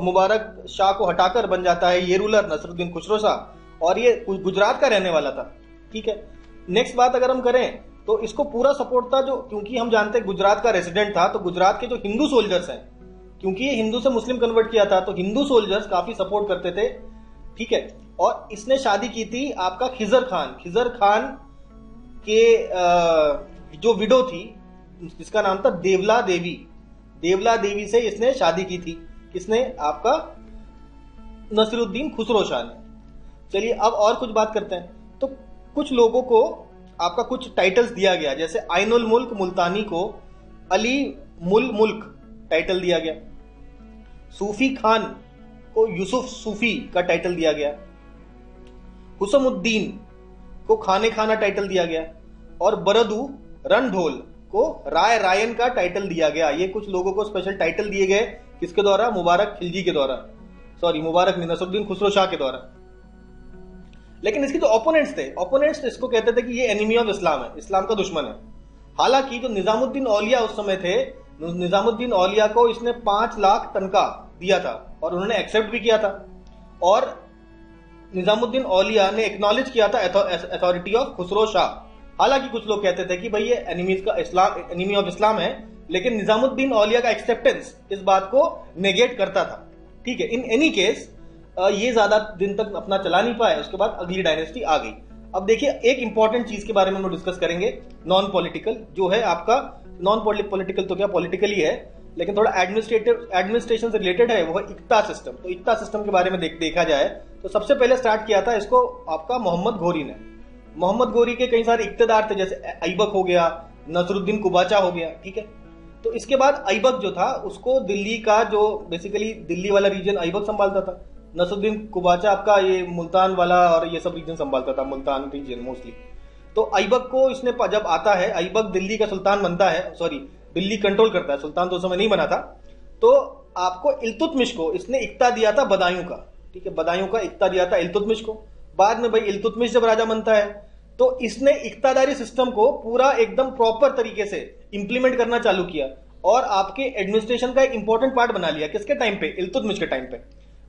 मुबारक शाह को हटाकर बन जाता है ये रूलर नसीरुद्दीन खुसरो शाह, और ये गुजरात का रहने वाला था। ठीक है, नेक्स्ट बात अगर हम करें तो इसको पूरा सपोर्ट था, जो क्योंकि हम जानते हैं गुजरात का रेसिडेंट था, तो गुजरात के जो हिंदू सोल्जर्स हैं, क्योंकि ये हिंदू से मुस्लिम कन्वर्ट किया था, तो हिंदू सोल्जर्स काफी सपोर्ट करते थे। ठीक है, और इसने शादी की थी आपका खिजर खान के जो विडो थी जिसका नाम था देवला देवी से इसने शादी की थी। किसने? आपका नसीरुद्दीन खुसरो शाह ने। चलिए अब और कुछ बात करते हैं। तो कुछ लोगों को आपका कुछ टाइटल्स दिया गया, जैसे आइनुल मुल्क मुल्तानी को अली मुल मुल्क टाइटल दिया गया, सूफी खान को यूसुफ सूफी का टाइटल दिया गया, हुसमुद्दीन को खाने खाना टाइटल दिया गया, और बरदू रणढोल को राय रायन का टाइटल दिया गया। ये कुछ लोगों को स्पेशल टाइटल दिए गए, किसके द्वारा? मुबारक खिलजी के द्वारा, सॉरी मुबारक नहीं, नसरुद्दीन खुसरो शाह के द्वारा। लेकिन इसके जो ओपोनेंट्स थे, ओपोनेंट्स इसको कहते थे कि ये एनिमी ऑफ इस्लाम है, इस्लाम का दुश्मन है। हालांकि जो निजामुद्दीन औलिया उस समय थे, निजामुद्दीन औलिया को इसने 5 लाख तनख्वाह दिया था और उन्होंने एक्सेप्ट भी किया था, और निजामुद्दीन औलिया ने एक्नॉलेज किया था अथॉरिटी ऑफ खुसरो शाह। हालांकि कुछ लोग कहते थे कि भाई ये एनिमी ऑफ इस्लाम है, लेकिन निजामुद्दीन औलिया का एक्सेप्टेंस इस बात को नेगेट करता था। ठीक है, इन एनी केस ये ज्यादा दिन तक अपना चला नहीं पाया, उसके बाद अगली डायनेस्टी आ गई। अब देखिए एक इंपॉर्टेंट चीज के बारे में हम डिस्कस करेंगे, नॉन पॉलिटिकल, जो है आपका नॉन पॉलिटिकल तो क्या पॉलिटिकल ही है, लेकिन थोड़ा एडमिनिस्ट्रेशन से रिलेटेड है, वो है इक्ता सिस्टम। तो इक्ता सिस्टम के बारे में देखा जाए तो सबसे पहले स्टार्ट किया था इसको आपका मोहम्मद घोरी ने। मोहम्मद घोरी के कई सारे इक्तदार थे, जैसे ऐबक हो गया, नसरुद्दीन कुबाचा हो गया। ठीक है, तो इसके बाद ऐबक जो था उसको दिल्ली का, जो बेसिकली दिल्ली वाला रीजन ऐबक संभालता था, नसरुद्दीन कुबाचा आपका ये मुल्तान वाला और ये सब रीजन संभालता था, मुल्तान रीजन मोस्टली। तो ऐबक को इसने जब आता है, ऐबक दिल्ली का सुल्तान बनता है, सॉरी दिल्ली कंट्रोल करता है, सुल्तान तो उस समय नहीं बना था। तो आपको इल्तुतमिश को इसने इक्ता दिया था बदायूं का। ठीक है, बदायूं का इक्ता दिया था इल्तुतमिश को। बाद में भाई इल्तुतमिश जब राजा बनता है तो इसने इक्तादारी सिस्टम को पूरा एकदम प्रॉपर तरीके से इंप्लीमेंट करना चालू किया और आपके एडमिनिस्ट्रेशन का एक इंपॉर्टेंट पार्ट बना लिया। किसके टाइम पे? इल्तुतमिश के टाइम पे।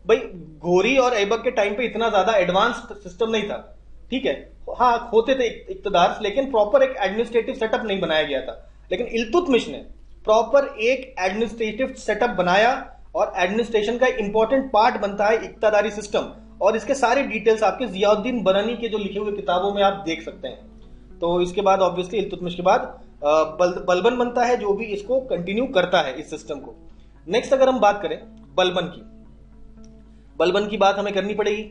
भाई घोरी और ऐबक के टाइम पे इतना ज्यादा एडवांस सिस्टम नहीं था। ठीक है, हाँ होते थे इक्तदार, लेकिन प्रॉपर एक एडमिनिस्ट्रेटिव सेटअप नहीं बनाया गया था। लेकिन इल्तुतमिश ने प्रॉपर एक एडमिनिस्ट्रेटिव सेटअप बनाया और एडमिनिस्ट्रेशन का एक इंपॉर्टेंट पार्ट बनता है इक्तादारी सिस्टम, और इसके सारे डिटेल्स आपके जियाउद्दीन बरनी के जो लिखे हुए किताबों में आप देख सकते हैं। तो इसके बाद ऑब्वियसली इल्तुतमिश के बाद बलबन बनता है, जो भी इसको कंटिन्यू करता है इस सिस्टम को। नेक्स्ट अगर हम बात करें बलबन की बात हमें करनी पड़ेगी।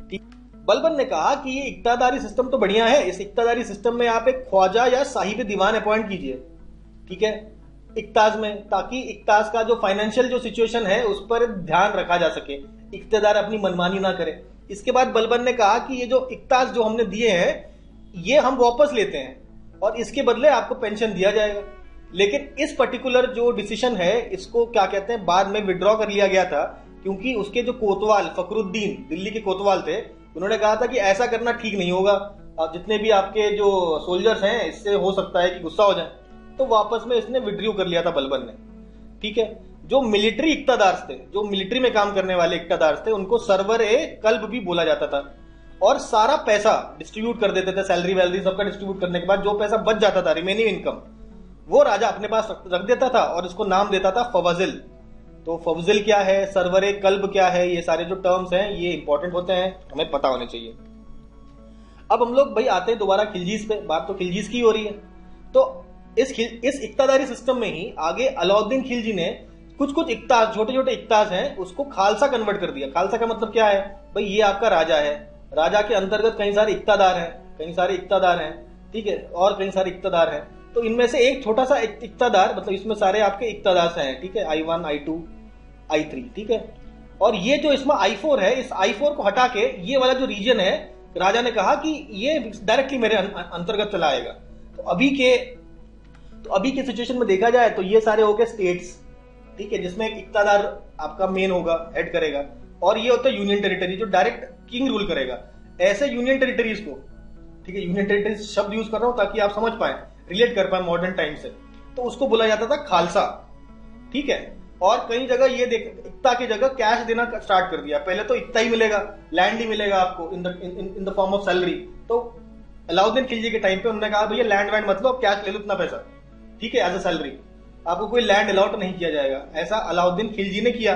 ठीक, बलबन ने कहा कि ये इक्तादारी सिस्टम तो बढ़िया है, इस इक्तादारी सिस्टम में आप एक ख्वाजा या साहिब दीवान अपॉइंट कीजिए, ठीक है, इक्ताज में, ताकि इक्ताज का जो फाइनेंशियल जो सिचुएशन है उस पर ध्यान रखा जा सके, इक्तदार अपनी मनमानी ना करे। इसके बाद बलबन ने कहा कि ये जो इक्ताज जो हमने दिए हैं ये हम वापस लेते हैं और इसके बदले आपको पेंशन दिया जाएगा। लेकिन इस पर्टिकुलर जो डिसीजन है इसको क्या कहते हैं, बाद में विड्रॉ कर लिया गया था, क्योंकि उसके जो कोतवाल फखरुद्दीन दिल्ली के कोतवाल थे, उन्होंने कहा था कि ऐसा करना ठीक नहीं होगा, जितने भी आपके जो सोल्जर्स हैं इससे हो सकता है कि गुस्सा हो जाए। तो वापस में इसने विड्रॉ कर लिया था बलबन ने। ठीक है, जो मिलिट्री इक्तादार थे, जो मिलिट्री में काम करने वाले इक्तादार थे, उनको सर्वर ए कल्ब भी बोला जाता था, और सारा पैसा डिस्ट्रीब्यूट कर देते थे, सैलरी वैलरी सबका डिस्ट्रीब्यूट करने के बाद जो पैसा बच जाता था, रिमेनिंग इनकम, वो राजा अपने पास रख देता था और इसको नाम देता था फवजिल। तो फवजिल क्या है, सर्वर ए कल्ब क्या है, ये सारे जो टर्म्स हैं ये इंपॉर्टेंट होते हैं, हमें पता होने चाहिए। अब हम लोग भाई आते हैं दोबारा खिलजीज पे, बात तो खिलजीज की हो रही है। तो इस इक्तादारी सिस्टम में ही आगे अलाउद्दीन खिलजी ने कुछ इक्ताज, छोटे छोटे इक्ताज हैं, उसको खालसा कन्वर्ट कर दिया। खालसा का मतलब क्या है भाई, ये आपका राजा है, राजा के अंतर्गत कई सारे इक्तादार हैं, ठीक है, और कई सारे इक्तादार हैं। तो इनमें से एक छोटा सा इक्तादार, मतलब इसमें सारे आपके इक्तादार हैं, ठीक है, I1 I2 I3, ठीक है, और ये जो इसमें I4 है, इस I4 को हटा के ये वाला जो रीजन है, राजा ने कहा कि ये डायरेक्टली मेरे अंतर्गत चला आएगा। तो अभी के सिचुएशन में देखा जाए तो ये सारे हो गए स्टेट्स, ठीक है, जिसमें एक इक्तादार आपका मेन होगा, हेड करेगा, और ये होता है यूनियन टेरिटरी जो डायरेक्ट किंग रूल करेगा। ऐसे यूनियन टेरिटरीज को, ठीक है, यूनियन टेरिटरीज शब्द यूज कर रहा हूं ताकि आप समझ पाए, रिलेट कर पाए मॉडर्न टाइम से, तो उसको बोला जाता था खालसा, ठीक है। और कई जगह ये इक्ता की जगह कैश देना स्टार्ट कर दिया। पहले तो इक्ता ही मिलेगा, लैंड ही मिलेगा आपको in the form of salary. तो अलाउद्दीन खिलजी के टाइम पे उन्होंने कहा भैया लैंड वैंड मतलब कैश ले लो इतना पैसा, ठीक है, एज अ सैलरी, आपको कोई लैंड अलॉट नहीं किया जाएगा। ऐसा अलाउद्दीन खिलजी ने किया।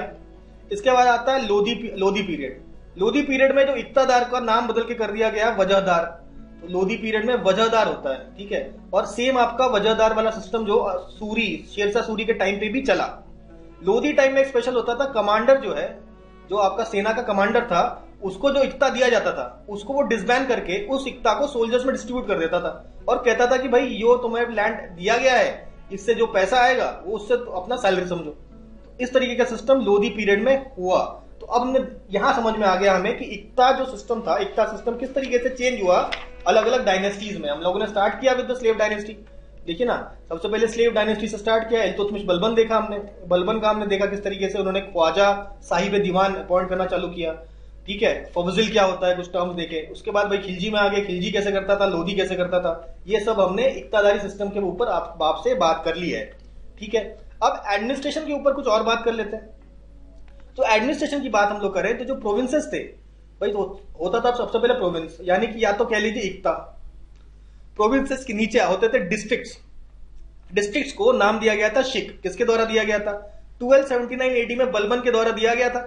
इसके बाद आता है लोधी पीरियड। लोधी पीरियड में जो इक्तादार का नाम बदल के कर दिया गया वजहदार, तो लोधी पीरियड में वजहदार होता है, ठीक है, और सेम आपका वजहदार वाला सिस्टम जो शेरशाह सूरी के टाइम पे भी चला। लोधी टाइम में एक स्पेशल होता था, कमांडर जो है, जो आपका सेना का कमांडर था, उसको जो इक्ता दिया जाता था उसको वो डिसबैंड करके उस इक्ता को सोल्जर्स में डिस्ट्रीब्यूट कर देता था और कहता था कि भाई यो तुम्हें लैंड दिया गया है, इससे जो पैसा आएगा वो उससे तो अपना सैलरी समझो। इस तरीके का सिस्टम लोधी पीरियड में हुआ। तो अब हमने यहां समझ में आ गया हमें कि इक्ता जो सिस्टम था, इक्ता सिस्टम किस तरीके से चेंज हुआ अलग अलग डायनेस्टीज में। हम लोगों ने स्टार्ट किया विद द स्लेव डायनेस्टी, देखिए ना, सबसे पहले स्लेव डायनेस्टी से स्टार्ट किया। इल्तुतमिश बलबन देखा हमने, बलबन का हमने देखा किस तरीके से उन्होंने ख्वाजा साहिब दीवान अपॉइंट करना चालू किया, ठीक है। फवजिल क्या होता है कुछ टर्म्स देखे। उसके बाद भाई खिलजी में आ गए, खिलजी कैसे करता था, लोधी कैसे करता था, ये सब हमने इक्तादारी सिस्टम के ऊपर आपसे बात कर ली है, ठीक है। अब एडमिनिस्ट्रेशन के ऊपर कुछ और बात कर लेते हैं। तो एडमिनिस्ट्रेशन की बात हम लोग करें तो जो प्रोविंसेस थे भाई, तो होता था सबसे पहले प्रोविंस, यानी कि या तो कह लीजिए इक्ता, प्रोविंसेस के नीचे होते थे डिस्ट्रिक्ट्स। डिस्ट्रिक्ट्स को नाम दिया गया था शिक, किसके द्वारा दिया गया था, 1279 एडी में बलबन के द्वारा दिया गया था।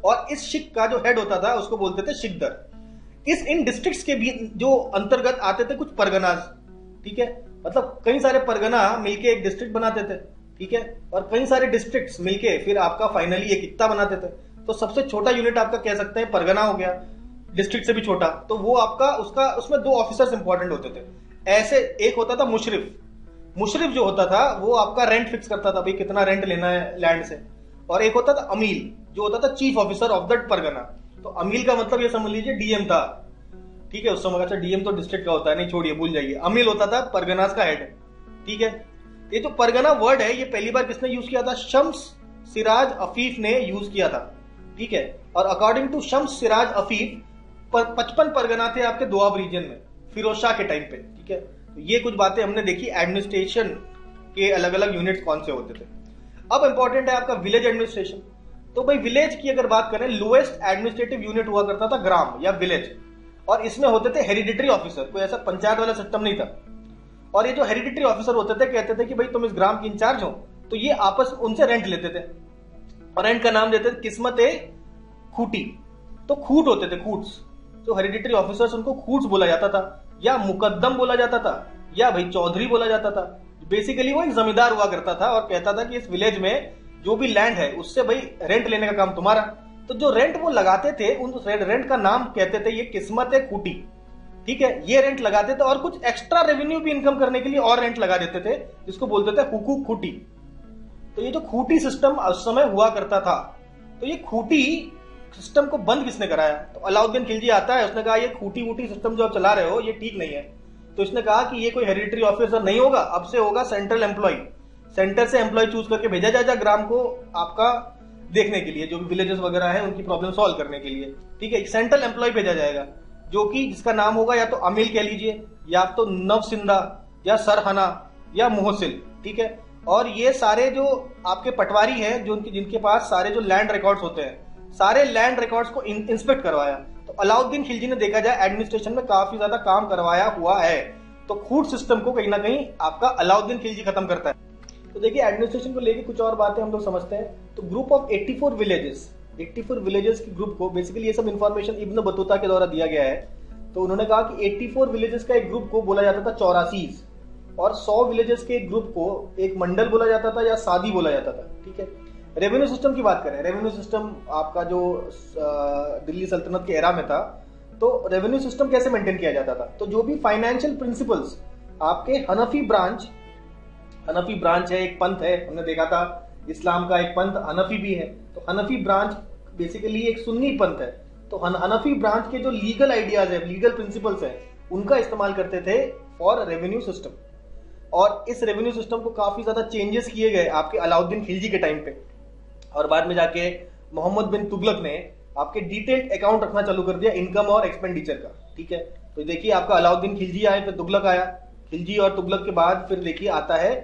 और इस शिक का जो हेड होता था उसको बोलते थे शिकदर। इन डिस्ट्रिक्ट्स के भी जो अंतर्गत आते थे कुछ परगनाज, ठीक है, मतलब कई सारे परगना मिलके एक डिस्ट्रिक्ट बनाते थे, ठीक है, और कई सारे डिस्ट्रिक्ट्स मिलके फिर आपका फाइनली एक इक्ता बनाते थे। तो सबसे छोटा यूनिट आपका कह सकते हैं परगना हो गया, डिस्ट्रिक्ट से भी छोटा, तो वो आपका उसमें 2 ऑफिसर्स इंपॉर्टेंट होते थे। ऐसे एक होता था मुशरिफ, मुशरिफ जो होता था वो आपका रेंट फिक्स करता था, भाई कितना रेंट लेना है लैंड से। और एक होता था अमील, जो होता था chief officer of that Pargana. तो अमील का मतलब ये समझ लीजिए डीएम था, ठीक है, उस समय। अच्छा, डीएम तो डिस्ट्रिक्ट का होता है, नहीं छोड़िए भूल जाइए। अमील होता था परगनास का हेड, ठीक है। ये जो परगना वर्ड है ये पहली बार किसने यूज किया था, शम्स सिराज अफीफ ने यूज किया था, ठीक है। और अकॉर्डिंग टू शम्स सिराज अफीफ 55 परगना थे आपके दोआब रीजन में फिरोज शाह के टाइम पे, ठीक है। तो ये कुछ बातें हमने देखी, एडमिनिस्ट्रेशन के अलग अलग यूनिट्स कौन से होते थे। अब इंपॉर्टेंट है आपका विलेज एडमिनिस्ट्रेशन। तो भाई विलेज की अगर बात करें, लोएस्ट एडमिनिस्ट्रेटिव यूनिट हुआ करता था ग्राम या विलेज, और इसमें होते थे हेरिडिटरी ऑफिसर, कोई ऐसा पंचायत वाला सिस्टम नहीं था। और ये जो हेरिडिटरी ऑफिसर होते थे कहते थे कि भाई तुम इस ग्राम के इंचार्ज हो, तो ये आपस में उनसे रेंट लेते थे और रेंट का नाम देते थे किस्मत ए खूटी। तो खूट होते थे, खूट्स, जो हेरिडिटरी ऑफिसर्स उनको खूट्स बोला जाता था, या मुकद्दम बोला जाता था, या भाई चौधरी बोला जाता था। बेसिकली वो एक जमींदार हुआ करता था और कहता था कि इस विलेज में जो भी लैंड है उससे भाई रेंट लेने का काम तुम्हारा। तो जो रेंट वो लगाते थे उन रेंट का नाम कहते थे ये किस्मत है खूटी, ठीक है। ये रेंट लगाते थे और कुछ एक्स्ट्रा रेवेन्यू भी इनकम करने के लिए और रेंट लगा देते थे, जिसको बोलते थे हुकूक खूटी। तो ये जो खूटी सिस्टम उस समय हुआ करता था, तो ये खूटी सिस्टम को बंद किसने कराया, तो अलाउद्दीन खिलजी आता है, उसने कहा ये खूटी वूटी सिस्टम जो आप चला रहे हो ये ठीक नहीं है। तो इसने कहा कि ये कोई हेरिडिटरी ऑफिसर नहीं होगा, अब से होगा सेंट्रल एम्प्लॉय, सेंटर से एम्प्लॉय चूज करके भेजा जाएगा ग्राम को आपका देखने के लिए, जो भी विलेजेस वगैरह है उनकी प्रॉब्लम सॉल्व करने के लिए, ठीक है। एक सेंट्रल एम्प्लॉय भेजा जाएगा जो कि जिसका नाम होगा या तो अमील कह लीजिए, या तो नवसिंदा, या सरहना, या मोहसिल, ठीक है। और ये सारे जो आपके पटवारी हैं, जो जिनके पास सारे जो लैंड रिकॉर्ड्स होते हैं, सारे लैंड रिकॉर्ड्स को इंस्पेक्ट करवाया। तो अलाउद्दीन खिलजी ने देखा जाए एडमिनिस्ट्रेशन में काफी ज्यादा काम करवाया हुआ है। तो खूट सिस्टम को कहीं ना कहीं आपका अलाउद्दीन खिलजी खत्म करता है। तो देखिए एडमिनिस्ट्रेशन को लेके कुछ और बातें हम लोग समझते हैं। तो ग्रुप ऑफ 84 विलेजेस, 84 विलेजेस की ग्रुप को, बेसिकली ये सब इंफॉर्मेशन इब्न बतूता के द्वारा दिया गया है। तो उन्होंने कहा कि 84 विलेजेस का एक ग्रुप को बोला जाता था चौरासीज, और 100 विलेजेस के एक ग्रुप को एक मंडल बोला जाता था या सादी बोला जाता था, ठीक है। रेवेन्यू सिस्टम की बात करें, रेवेन्यू सिस्टम आपका जो दिल्ली सल्तनत के एरा में था, तो रेवेन्यू सिस्टम कैसे मेंटेन किया जाता था, तो जो भी फाइनेंशियल प्रिंसिपल्स आपके हनफी ब्रांच है, एक पंथ है, हमने देखा था इस्लाम का एक पंथ हनफी भी है। तो हनफी ब्रांच बेसिकली एक सुन्नी पंथ है। तो हनफी ब्रांच के जो लीगल आइडियाज है, लीगल प्रिंसिपल्स है, उनका इस्तेमाल करते थे फॉर रेवेन्यू सिस्टम। और इस रेवेन्यू सिस्टम को काफी ज्यादा चेंजेस किए गए आपके अलाउद्दीन खिलजी के टाइम पे, और बाद में जाके मोहम्मद बिन तुगलक ने आपके डिटेल्ड अकाउंट रखना चालू कर दिया इनकम और एक्सपेंडिचर का, ठीक है। तो देखिए आपका अलाउद्दीन खिलजी आए, फिर तुगलक आया, खिलजी और तुगलक के बाद फिर देखिए आता है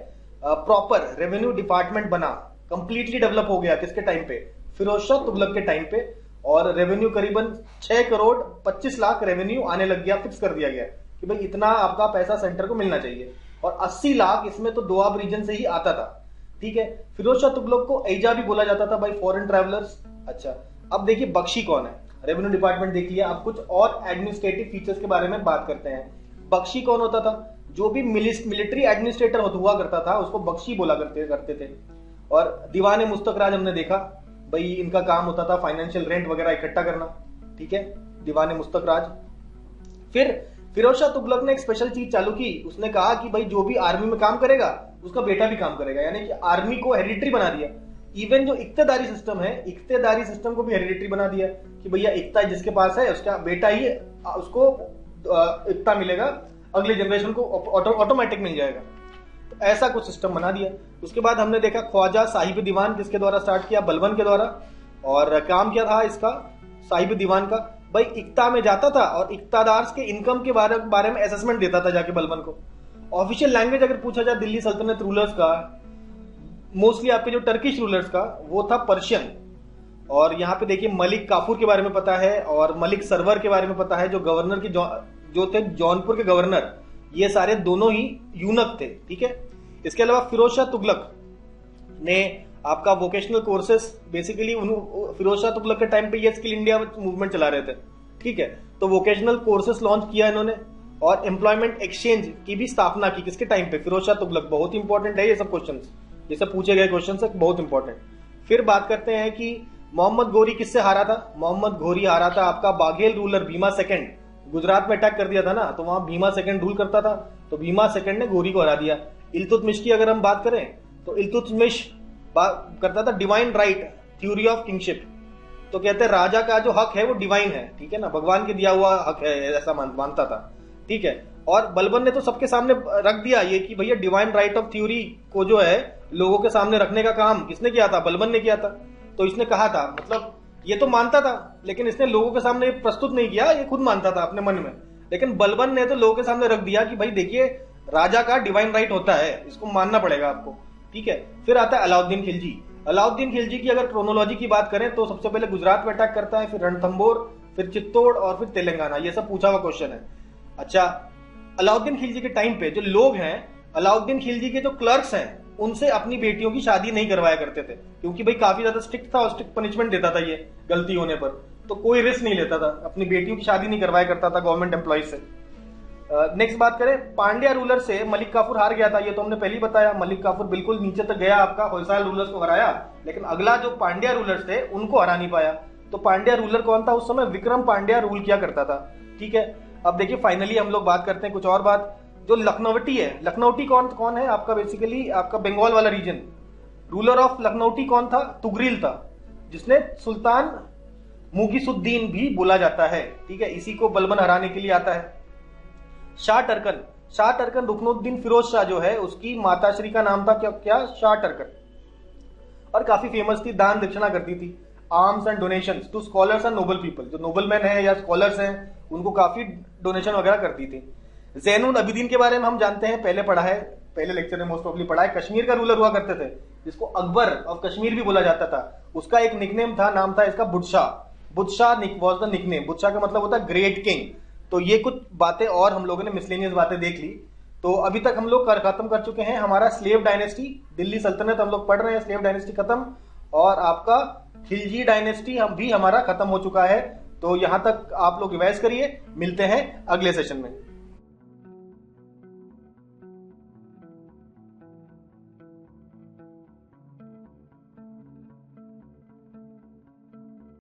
प्रॉपर रेवेन्यू डिपार्टमेंट बना, कंप्लीटली डेवलप हो गया किसके टाइम पे, फिरोज शाह तुगलक के टाइम पे। और रेवेन्यू करीबन 6 करोड़ 25 लाख रेवेन्यू आने लग गया, फिक्स कर दिया गया कि भाई इतना आपका पैसा सेंटर को मिलना चाहिए, और 80 लाख इसमें तो दोआब रीजन से ही आता था, ठीक है। फिरोज शाह तुगलक को ऐजा भी बोला जाता था भाई, फॉरेन ट्रैवलर्स। अच्छा, अब देखिए बख्शी कौन है, रेवेन्यू डिपार्टमेंट देख लिया। अब कुछ और एडमिनिस्ट्रेटिव फीचर्स के बारे में बात करते हैं। बख्शी कौन होता था, जो भी मिलिट्री एडमिनिस्ट्रेटर हुआ करता था उसको बख्शी बोला करते थे। और दीवाने मुस्तकराज हमने देखा भाई, इनका काम होता था फाइनेंशियल रेंट वगैरह इकट्ठा करना, ठीक है, दीवाने मुस्तकराज। फिर फिरोज शाह तुगलक ने एक स्पेशल चीज चालू की, उसने कहा कि भाई जो भी आर्मी में काम करेगा उसका बेटा भी काम करेगा, यानी कि आर्मी को हेरिडिटरी बना दिया। इवन जो इक्तेदारी सिस्टम है, इक्तेदारी सिस्टम को भी हेरिडिटरी बना दिया कि भैया इक्ता जिसके पास है उसका बेटा ही उसको इक्ता मिलेगा, अगले जनरेशन को ऑटोमेटिक मिल जाएगा। तो ऐसा कुछ सिस्टम बना दिया। उसके बाद हमने देखा ख्वाजा साहिब दीवान किसके द्वारा स्टार्ट किया, बलबन के द्वारा। और काम क्या था इसका साहिब दीवान का, भाई इक्ता में जाता था और इक्तादार के इनकम के बारे में असेसमेंट देता था जाके बलबन को। ऑफिशियल लैंग्वेज अगर पूछा जाए दिल्ली सल्तनत रूलर्स का, मोस्टली आपके जो टर्किश रूलर्स का, वो था पर्शियन। और यहाँ पे देखिए मलिक काफूर के बारे में पता है और मलिक सरवर के बारे में पता है, जो गवर्नर की जो थे जौनपुर के गवर्नर, ये सारे दोनों ही यूनक थे, ठीक है। इसके अलावा फिरोज शाह तुगलक ने आपका vocational courses, basically Firoz Shah Tughlaq के टाइम पे ये स्किल इंडिया मूवमेंट चला रहे थे, ठीक है। तो वोकेशनल कोर्सेस लॉन्च किया इन्होंने और एम्प्लॉयमेंट एक्सचेंज की भी स्थापना की। किसके टाइम पे? फिरोज शाह तुगलक। बहुत इंपॉर्टेंट है ये सब क्वेश्चन, ये सब पूछे गए क्वेश्चन है, बहुत इंपॉर्टेंट। फिर बात करते हैं कि मोहम्मद घोरी किससे हारा था। मोहम्मद घोरी हारा था आपका बाघेल रूलर भीमा सेकंड। गुजरात में अटैक कर दिया था ना, तो वहां भीमा सेकंड रूल करता था, तो भीमा सेकंड ने घोरी को हरा दिया। इल्तुतमिश की अगर हम बात करें तो इल्तुतमिश करता था divine right theory of kingship. तो कहते हैं राजा का जो हक है वो डिवाइन है, ठीक है ना, भगवान के दिया हुआ हक है, ऐसा मानता था, ठीक है। और बलबन ने तो सबके सामने रख दिया ये कि भैया डिवाइन राइट ऑफ थ्योरी को जो है लोगों के सामने रखने का काम किसने किया था? बलबन ने किया था। तो इसने कहा था, मतलब ये तो मानता था लेकिन इसने लोगों के सामने प्रस्तुत नहीं किया, ये खुद मानता था अपने मन में, लेकिन बलबन ने तो लोगों के सामने रख दिया कि भाई देखिए राजा का डिवाइन राइट होता है, इसको मानना पड़ेगा आपको, ठीक है। फिर आता है अलाउद्दीन खिलजी। अलाउद्दीन खिलजी की अगर क्रोनोलॉजी की बात करें तो सबसे पहले गुजरात में अटैक करता है, फिर रणथंबोर, फिर चित्तौड़ और फिर तेलंगाना। ये सब पूछा हुआ क्वेश्चन है। अच्छा, अलाउद्दीन खिलजी के टाइम पे जो लोग हैं, अलाउद्दीन खिलजी के जो क्लर्क्स हैं, उनसे अपनी बेटियों की शादी नहीं करवाया करते थे, क्योंकि भाई काफी ज्यादा स्ट्रिक्ट था और स्ट्रिक्ट पनिशमेंट देता था ये गलती होने पर। तो कोई रिस्क नहीं लेता था, अपनी बेटियों की शादी नहीं करवाया करता था गवर्नमेंट एम्प्लॉय से। नेक्स्ट बात करें, पांड्या रूलर से मलिक काफूर हार गया था, ये तो हमने पहले ही बताया। मलिक काफूर बिल्कुल नीचे तक गया, आपका होयसाल रूलर्स को हराया, लेकिन अगला जो पांड्या रूलर्स थे उनको हरा नहीं पाया। तो पांड्या रूलर कौन था उस समय? विक्रम पांड्या रूल किया करता था, ठीक है। अब देखिए फाइनली हम लोग बात करते हैं कुछ और बात, जो लखनौटी है। लखनौटी कौन है आपका? बेसिकली आपका बंगाल वाला रीजन। रूलर ऑफ लखनौटी कौन था? तुगरील था, जिसने सुल्तान मुगीसुद्दीन भी बोला जाता है, ठीक है। इसी को बलबन हराने के लिए आता है। शाह टर्कन रुकनुद्दीन फिरोज शाह जो है उसकी माताश्री का नाम था क्या? शाह टर्कन। और काफी फेमस थी, दान दक्षिणा करती थी, alms and donations to scholars and noble people. जो नोबल मैन है या स्कॉलर्स हैं उनको काफी डोनेशन वगैरह करती थी। ज़ैनुल अबिदीन के बारे में हम जानते हैं, पहले पढ़ा है, पहले लेक्चर में मोस्ट ऑफली पढ़ा है। कश्मीर का रूलर हुआ करते थे, जिसको अकबर ऑफ कश्मीर भी बोला जाता था। उसका एक निकनेम था, नाम था इसका बुदशाह। बुदशाह वाज द निकनेम। बुदशाह का मतलब होता है ग्रेट किंग। तो ये कुछ बातें और हम लोगों ने मिसलेनियस बातें देख ली। तो अभी तक हम लोग खत्म कर चुके हैं हमारा स्लेव डायनेस्टी, दिल्ली सल्तनत हम लोग पढ़ रहे हैं, स्लेव डायनेस्टी खत्म, और आपका खिलजी डायनेस्टी हम भी हमारा खत्म हो चुका है। तो यहां तक आप लोग रिवाइज करिए, मिलते हैं अगले सेशन में।